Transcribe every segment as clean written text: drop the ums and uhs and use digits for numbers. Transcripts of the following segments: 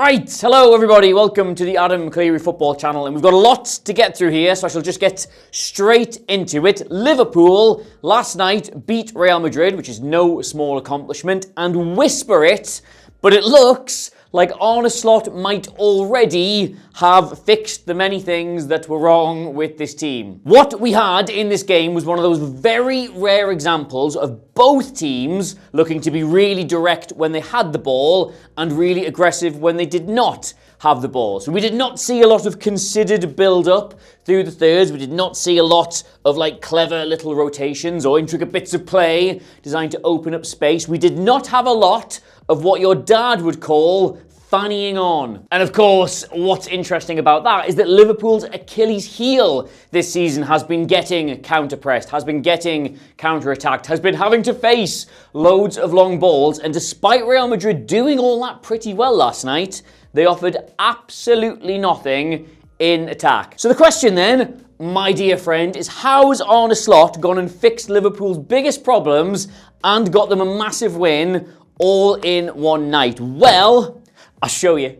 Right, hello everybody, welcome to the Clery Football Channel, and we've got a lot to get through here, so I shall just get straight into it. Liverpool last night beat Real Madrid, which is no small accomplishment, and whisper it, but it looks like Arne Slot might already have fixed the many things that were wrong with this team. What we had in this game was one of those very rare examples of both teams looking to be really direct when they had the ball and really aggressive when they did not have the ball. So we did not see a lot of considered build-up through the thirds. We did not see a lot of clever little rotations or intricate bits of play designed to open up space. We did not have a lot of what your dad would call fannying on. And of course, what's interesting about that is that Liverpool's Achilles heel this season has been getting counter-pressed, has been getting counter-attacked, has been having to face loads of long balls, and despite Real Madrid doing all that pretty well last night, they offered absolutely nothing in attack. So the question then, my dear friend, is how has Arne Slot gone and fixed Liverpool's biggest problems and got them a massive win all in one night? Well, I'll show you.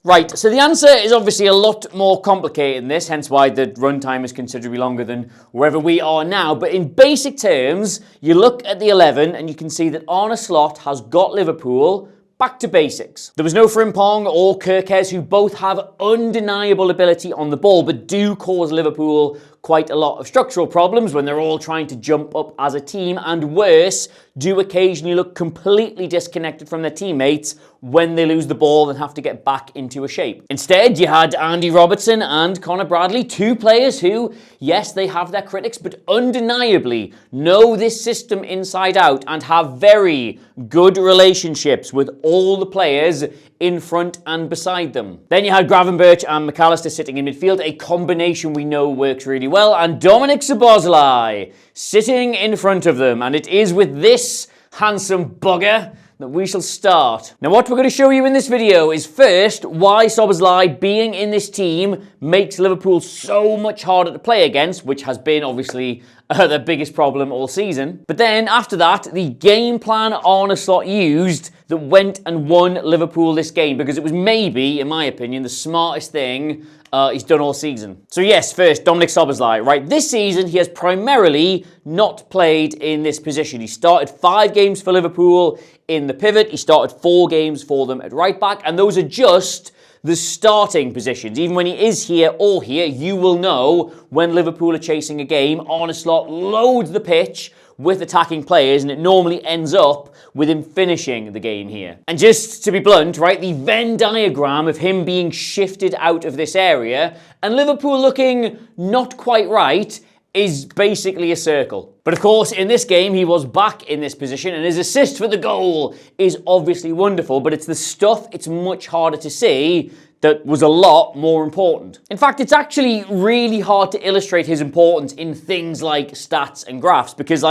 Right, so the answer is obviously a lot more complicated than this, hence why the runtime is considerably longer than wherever we are now. But in basic terms, you look at the 11 and you can see that Arne Slot has got Liverpool back to basics. There was no Frimpong or Kirkes, who both have undeniable ability on the ball, but do cause Liverpool quite a lot of structural problems when they're all trying to jump up as a team, and worse, do occasionally look completely disconnected from their teammates when they lose the ball and have to get back into a shape. Instead, you had Andy Robertson and Connor Bradley, two players who, yes, they have their critics, but undeniably know this system inside out and have very good relationships with all the players in front and beside them. Then you had Gravenberch and McAllister sitting in midfield, a combination we know works really well, and Dominic Szoboszlai sitting in front of them. And it is with this handsome bugger that we shall start. Now, what we're going to show you in this video is first why Szoboszlai being in this team makes Liverpool so much harder to play against, which has been obviously the biggest problem all season. But then after that, the game plan Arne Slot used that went and won Liverpool this game, because it was maybe, in my opinion, the smartest thing he's done all season. So yes, first, Dominic Szoboszlai, right? This season, he has primarily not played in this position. He started 5 games for Liverpool in the pivot. He started 4 games for them at right back, and those are just the starting positions. Even when he is here or here, you will know when Liverpool are chasing a game, Arne Slot loads the pitch with attacking players, and it normally ends up with him finishing the game here. And just to be blunt, right, the Venn diagram of him being shifted out of this area and Liverpool looking not quite right is basically a circle. But of course, in this game, he was back in this position, and his assist for the goal is obviously wonderful, but it's the stuff it's much harder to see that was a lot more important. In fact, it's actually really hard to illustrate his importance in things like stats and graphs, because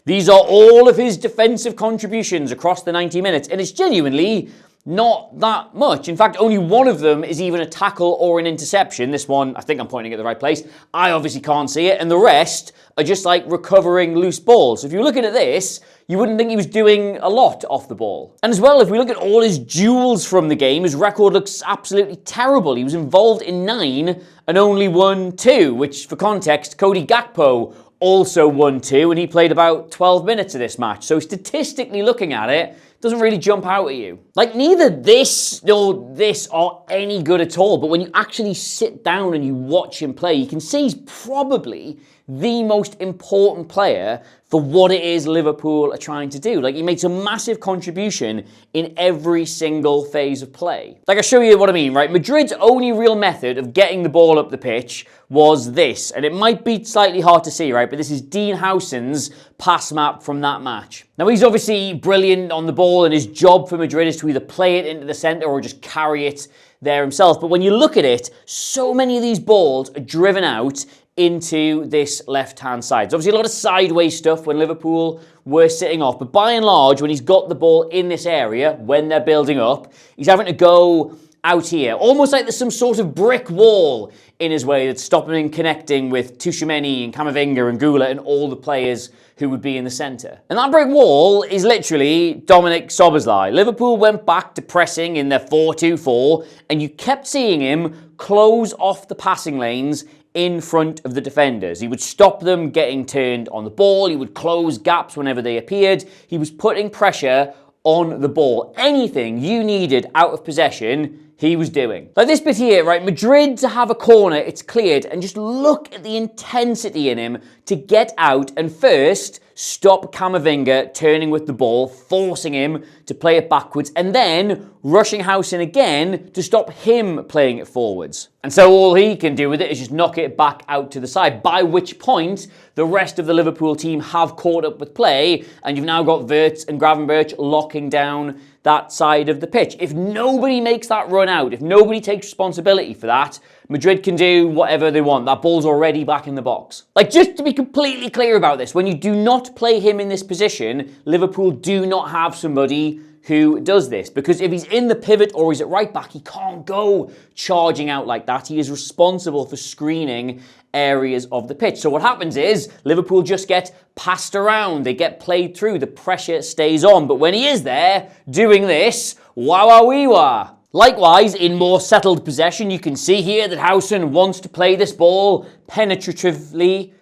these are all of his defensive contributions across the 90 minutes, and it's genuinely not that much. In fact, only one of them is even a tackle or an interception. This one, I think I'm pointing at the right place. I obviously can't see it. And the rest are just recovering loose balls. So if you're looking at this, you wouldn't think he was doing a lot off the ball. And as well, if we look at all his duels from the game, his record looks absolutely terrible. He was involved in 9 and only won 2, which for context, Cody Gakpo also won 2, and he played about 12 minutes of this match. So statistically looking at it, doesn't really jump out at you. Neither this nor this are any good at all, but when you actually sit down and you watch him play, you can see he's probably the most important player for what it is Liverpool are trying to do. He makes a massive contribution in every single phase of play. I'll show you what I mean, right? Madrid's only real method of getting the ball up the pitch was this, and it might be slightly hard to see, right? But this is Dean Howson's pass map from that match. Now, he's obviously brilliant on the ball, and his job for Madrid is to either play it into the centre or just carry it there himself. But when you look at it, so many of these balls are driven out into this left-hand side. So obviously a lot of sideways stuff when Liverpool were sitting off, but by and large, when he's got the ball in this area, when they're building up, he's having to go out here. Almost like there's some sort of brick wall in his way that's stopping him connecting with Tchouaméni and Camavinga and Gula and all the players who would be in the centre. And that brick wall is literally Dominic Szoboszlai. Liverpool went back to pressing in their 4-2-4, and you kept seeing him close off the passing lanes in front of the defenders. He would stop them getting turned on the ball. He would close gaps whenever they appeared. He was putting pressure on the ball. Anything you needed out of possession, he was doing. Like this bit here, right? Madrid to have a corner, it's cleared, and just look at the intensity in him to get out and first stop Camavinga turning with the ball, forcing him to play it backwards, and then rushing Howson again to stop him playing it forwards. And so all he can do with it is just knock it back out to the side, by which point the rest of the Liverpool team have caught up with play, and you've now got Wirtz and Gravenberch locking down that side of the pitch. If nobody makes that run out, if nobody takes responsibility for that, Madrid can do whatever they want. That ball's already back in the box. Like, just to be completely clear about this, when you do not play him in this position, Liverpool do not have somebody who does this, because if he's in the pivot or he's at right back, he can't go charging out like that. He is responsible for screening areas of the pitch. So what happens is Liverpool just get passed around, they get played through, the pressure stays on. But when he is there doing this, wah-wah-wee-wah. Likewise, in more settled possession, you can see here that Howson wants to play this ball penetratively.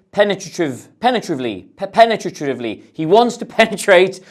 He wants to penetrate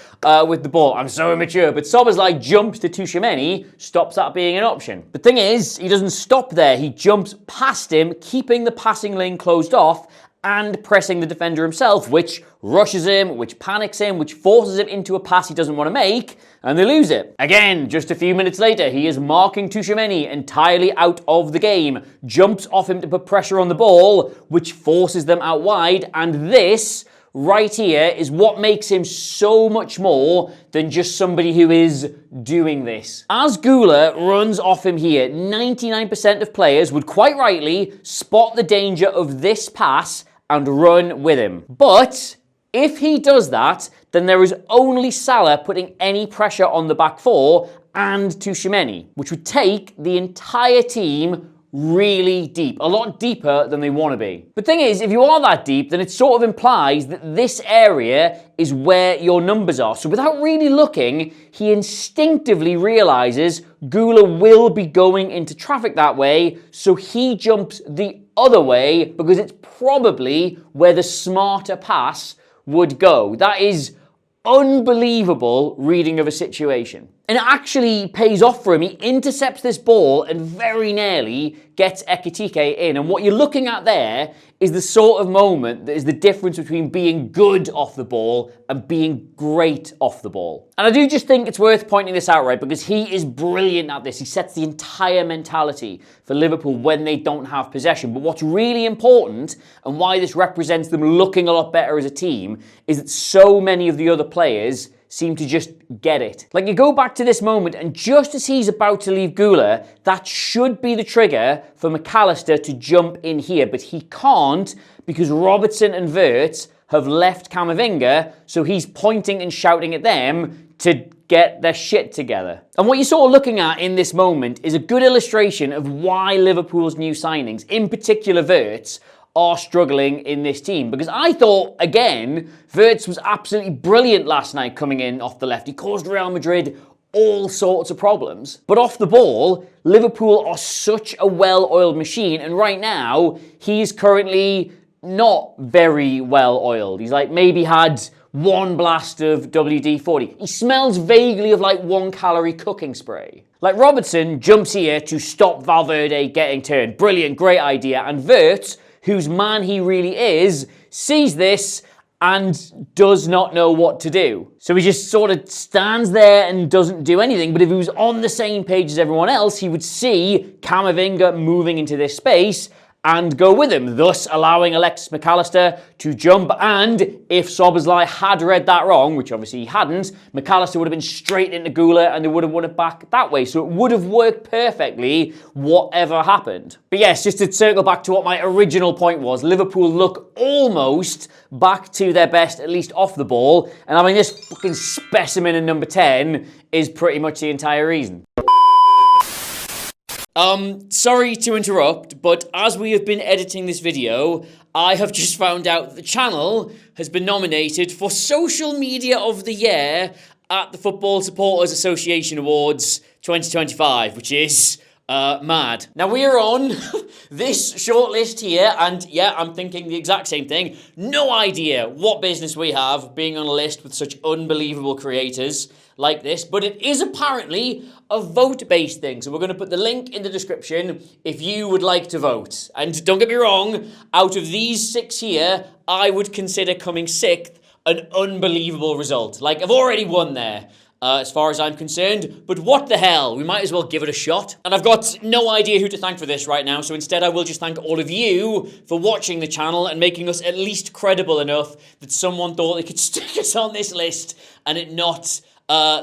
with the ball. I'm so immature, but Szoboszlai jumps to Tchouaméni, stops that being an option. The thing is, he doesn't stop there. He jumps past him, keeping the passing lane closed off and pressing the defender himself, which rushes him, which panics him, which forces him into a pass he doesn't want to make, and they lose it. Again, just a few minutes later, he is marking Tchouaméni entirely out of the game, jumps off him to put pressure on the ball, which forces them out wide, and this right here is what makes him so much more than just somebody who is doing this. As Gula runs off him here, 99% of players would quite rightly spot the danger of this pass and run with him. But if he does that, then there is only Salah putting any pressure on the back four and Tchouaméni, which would take the entire team really deep, a lot deeper than they want to be. The thing is, if you are that deep, then it sort of implies that this area is where your numbers are. So without really looking, he instinctively realizes Gula will be going into traffic that way, so he jumps the other way because it's probably where the smarter pass would go. That is unbelievable reading of a situation. And it actually pays off for him. He intercepts this ball and very nearly gets Ekitike in. And what you're looking at there is the sort of moment that is the difference between being good off the ball and being great off the ball. And I do just think it's worth pointing this out, right? Because he is brilliant at this. He sets the entire mentality for Liverpool when they don't have possession. But what's really important, and why this represents them looking a lot better as a team, is that so many of the other players seem to just get it. Like, you go back to this moment, and just as he's about to leave Gula, that should be the trigger for McAllister to jump in here, but he can't because Robertson and Wirtz have left Camavinga, so he's pointing and shouting at them to get their shit together. And what you're sort of looking at in this moment is a good illustration of why Liverpool's new signings, in particular Wirtz, are struggling in this team. Because I thought, again, Wirtz was absolutely brilliant last night coming in off the left. He caused Real Madrid all sorts of problems. But off the ball, Liverpool are such a well-oiled machine, and right now, he's currently not very well-oiled. He's like maybe had one blast of WD-40. He smells vaguely of like 1 calorie cooking spray. Like, Robertson jumps here to stop Valverde getting turned. Brilliant, great idea. And Wirtz, whose man he really is, sees this and does not know what to do. So he just sort of stands there and doesn't do anything. But if he was on the same page as everyone else, he would see Camavinga moving into this space and go with him, thus allowing Alexis McAllister to jump. And if Szoboszlai had read that wrong, which obviously he hadn't, McAllister would have been straight into Gula and they would have won it back that way. So it would have worked perfectly, whatever happened. But yes, just to circle back to what my original point was, Liverpool look almost back to their best, at least off the ball. And having this fucking specimen in number 10 is pretty much the entire reason. Sorry to interrupt, but as we have been editing this video, I have just found out that the channel has been nominated for Social Media of the Year at the Football Supporters Association Awards 2025, which is mad. Now we are on this shortlist here, and yeah, I'm thinking the exact same thing. No idea what business we have being on a list with such unbelievable creators like this, but it is apparently a vote-based thing. So we're going to put the link in the description if you would like to vote. And don't get me wrong, out of these 6 here, I would consider coming 6th an unbelievable result. Like, I've already won there. As far as I'm concerned, but what the hell, we might as well give it a shot. And I've got no idea who to thank for this right now, so instead I will just thank all of you for watching the channel and making us at least credible enough that someone thought they could stick us on this list and it not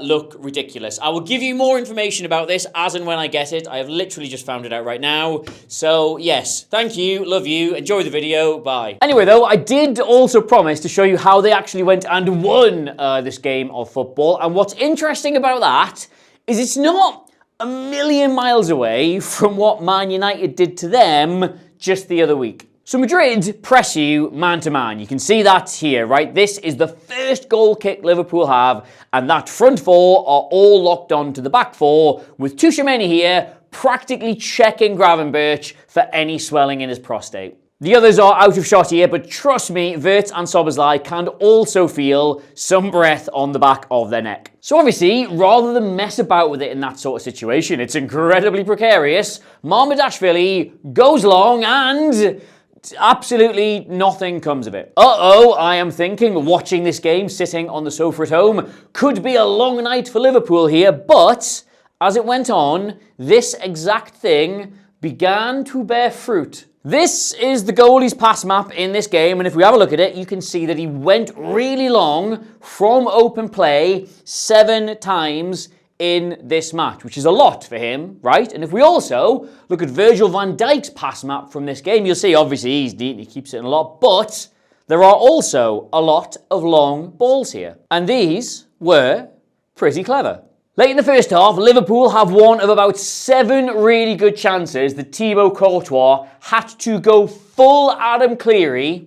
look ridiculous. I will give you more information about this as and when I get it. I have literally just found it out right now. So yes, thank you, love you, enjoy the video, bye. Anyway though, I did also promise to show you how they actually went and won this game of football. And what's interesting about that is it's not a million miles away from what Man United did to them just the other week. So Madrid press you man-to-man. You can see that here, right? This is the first goal kick Liverpool have, and that front four are all locked on to the back four, with Tchouaméni here practically checking Gravenberch for any swelling in his prostate. The others are out of shot here, but trust me, Wirtz and Szoboszlai can also feel some breath on the back of their neck. So obviously, rather than mess about with it in that sort of situation, it's incredibly precarious, Mamardashvili goes long and absolutely nothing comes of it. I am thinking, watching this game, sitting on the sofa at home, could be a long night for Liverpool here, but as it went on, this exact thing began to bear fruit. This is the goalie's pass map in this game, and if we have a look at it, you can see that he went really long from open play 7 times in this match, which is a lot for him, right? And if we also look at Virgil van Dijk's pass map from this game, you'll see obviously he's neat and he keeps it in a lot, but there are also a lot of long balls here. And these were pretty clever. Late in the first half, Liverpool have one of about 7 really good chances that Thibaut Courtois had to go full Adam Clery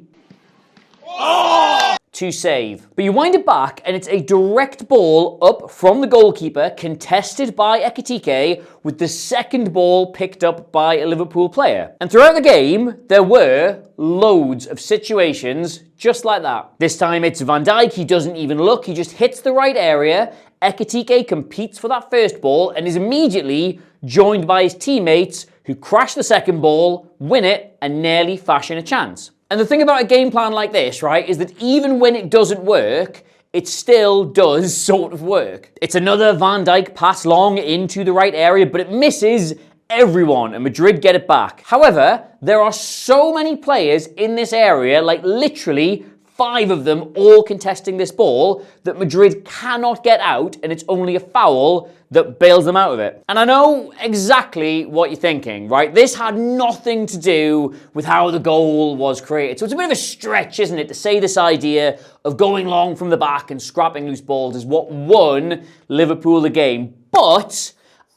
to save. But you wind it back and it's a direct ball up from the goalkeeper, contested by Ekitike, with the second ball picked up by a Liverpool player. And throughout the game, there were loads of situations just like that. This time it's Van Dijk, he doesn't even look, he just hits the right area. Ekitike competes for that first ball and is immediately joined by his teammates who crash the second ball, win it, and nearly fashion a chance. And the thing about a game plan like this, right, is that even when it doesn't work, it still does sort of work. It's another Van Dijk pass long into the right area, but it misses everyone, and Madrid get it back. However, there are so many players in this area, like literally 5 of them all contesting this ball, that Madrid cannot get out, and it's only a foul that bails them out of it. And I know exactly what you're thinking, right? This had nothing to do with how the goal was created. So it's a bit of a stretch, isn't it, to say this idea of going long from the back and scrapping loose balls is what won Liverpool the game. But,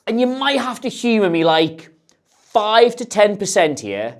and you might have to humour me like 5 to 10% here,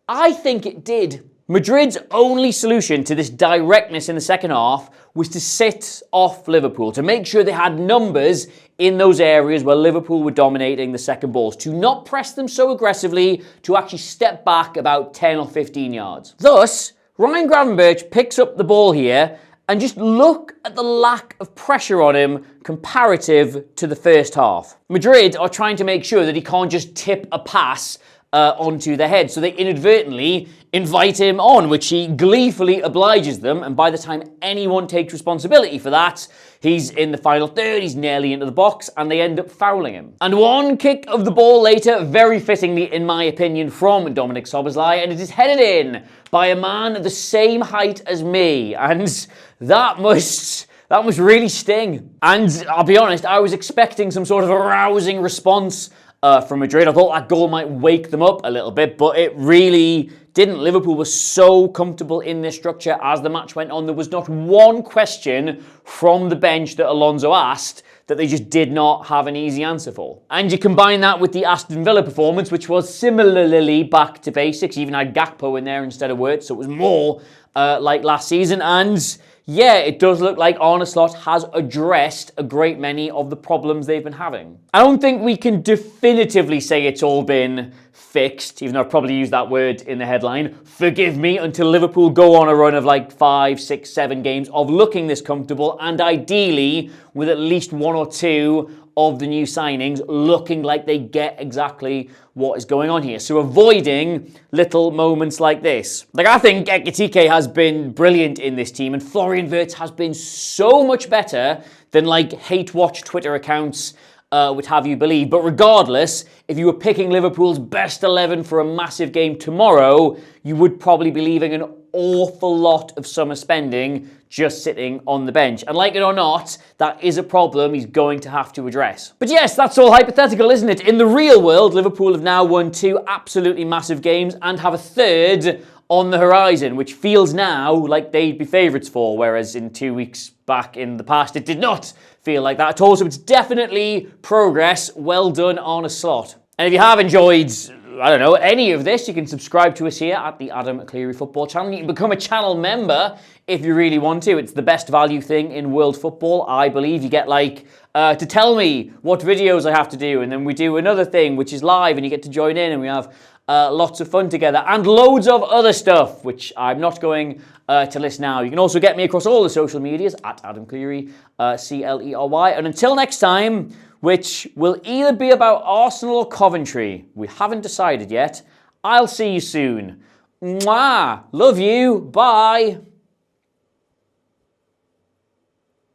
I think it did. Madrid's only solution to this directness in the second half was to sit off Liverpool, to make sure they had numbers in those areas where Liverpool were dominating the second balls, to not press them so aggressively, to actually step back about 10 or 15 yards. Thus, Ryan Gravenberch picks up the ball here, and just look at the lack of pressure on him comparative to the first half. Madrid are trying to make sure that he can't just tip a pass onto their head, so they inadvertently invite him on, which he gleefully obliges them, and by the time anyone takes responsibility for that, he's in the final third, he's nearly into the box, and they end up fouling him. And one kick of the ball later, very fittingly in my opinion, from Dominic Szoboszlai, and it is headed in by a man the same height as me, and that must really sting. And I'll be honest, I was expecting some sort of a rousing response from Madrid. I thought that goal might wake them up a little bit, but it really didn't. Liverpool was so comfortable in this structure as the match went on. There was not one question from the bench that Alonso asked that they just did not have an easy answer for. And you combine that with the Aston Villa performance, which was similarly back to basics, even had Gakpo in there instead of Wirtz, so it was more like last season. And yeah, it does look like Arne Slot has addressed a great many of the problems they've been having. I don't think we can definitively say it's all been fixed, even though I've probably used that word in the headline. Forgive me, until Liverpool go on a run of like 5, 6, 7 games of looking this comfortable, and ideally with at least 1 or 2 of the new signings looking like they get exactly what is going on here. So avoiding little moments like this. Like, I think Ekitike has been brilliant in this team, and Florian Wirtz has been so much better than like hate watch Twitter accounts would have you believe. But regardless, if you were picking Liverpool's best 11 for a massive game tomorrow, you would probably be leaving an awful lot of summer spending just sitting on the bench. And like it or not, that is a problem he's going to have to address. But yes, that's all hypothetical, isn't it? In the real world, Liverpool have now won 2 absolutely massive games and have a third on the horizon, which feels now like they'd be favourites for, whereas in 2 weeks back in the past, it did not feel like that at all. So it's definitely progress. Well done, Arne Slot. And if you have enjoyed, I don't know, any of this, you can subscribe to us here at the Adam Clery Football Channel. You can become a channel member if you really want to. It's the best value thing in world football, I believe. You get like to tell me what videos I have to do, and then we do another thing which is live, and you get to join in, and we have lots of fun together, and loads of other stuff, which I'm not going to list now. You can also get me across all the social medias at Adam Clery, Clery. And until next time, which will either be about Arsenal or Coventry, we haven't decided yet, I'll see you soon. Mwah! Love you. Bye.